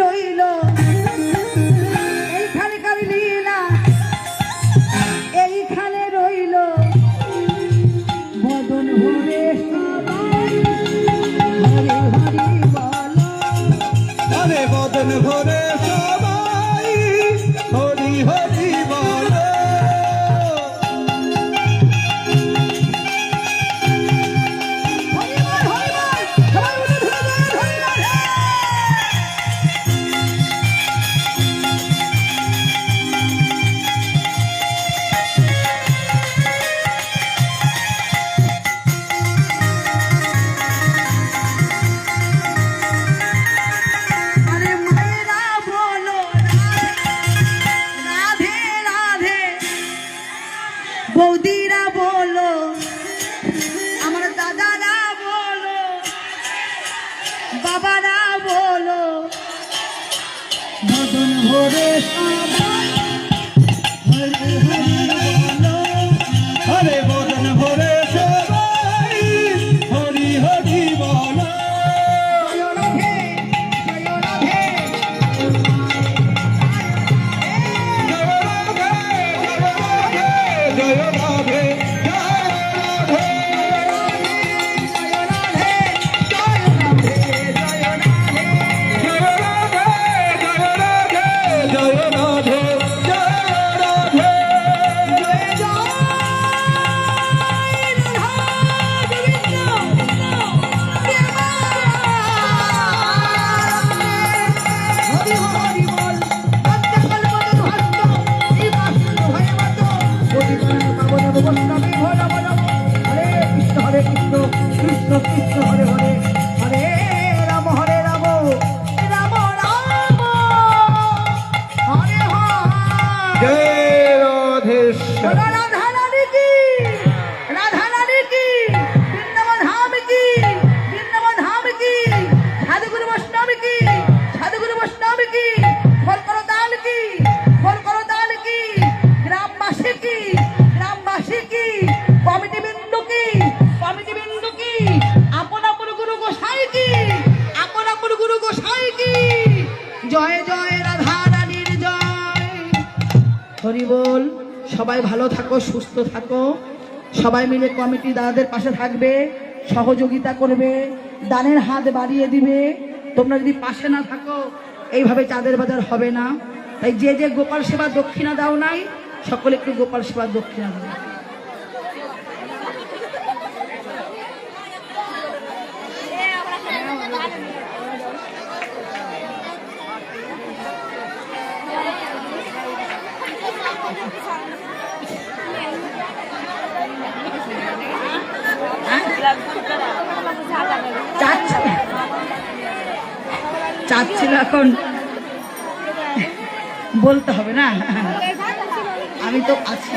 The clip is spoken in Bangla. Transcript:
রইল এইখানকার লীলা, এইখানে রইল বদন ভরে সবাই হরি হরি বলো। আরে বদন ভরে সবাই হরি হরি বলো। বৌদিরা বলো, আমার দাদারা বলো, বাবারা বলো, বদন ভরে সবাই হরি হরি বলো। আরে বদন ভরে সবাই হরি হরি বলো। জয় রাধে, জয় রাধে, জয় রাধে হরে কৃষ্ণ কৃষ্ণ কৃষ্ণ হরে হরে, হরে রাম হরে রাম, রাম রাম হরে হরে। জয় রাধেশ্বর। রাধা রানী কি, রাধা রানী কি, বৃন্দাবন ধাম কি, বৃন্দাবন ধাম কি, সাধুগুরু বৈষ্ণব কি, সাধুগুরু বৈষ্ণব কি, ফলকর দাল কি, ফলকর দাল কি, গ্রামবাসী কি, গ্রামবাসী কি, কমিটি বিন্দু কি, কমিটি বিন্দু কি, আপন আপন গুরু গোসাই কি, আপন আপন গুরু গোসাই কি। জয় জয় রাধা রানীর জয়। হরি বল। সবাই ভালো থাকো, সুস্থ থাকো, সবাই মিলে কমিটি দাদাদের পাশে থাকবে, সহযোগিতা করবে, দানের হাত বাড়িয়ে দিবে। তোমরা যদি পাশে না থাকো এইভাবে চাঁদের বাজার হবে না। তাই যে যে গোপাল সেবা দক্ষিণা দাও নাই, সকলে একটু গোপাল সেবা দক্ষিণা দেবে। চাচ্ছিল এখন বলতে হবে না, আমি তো আছি।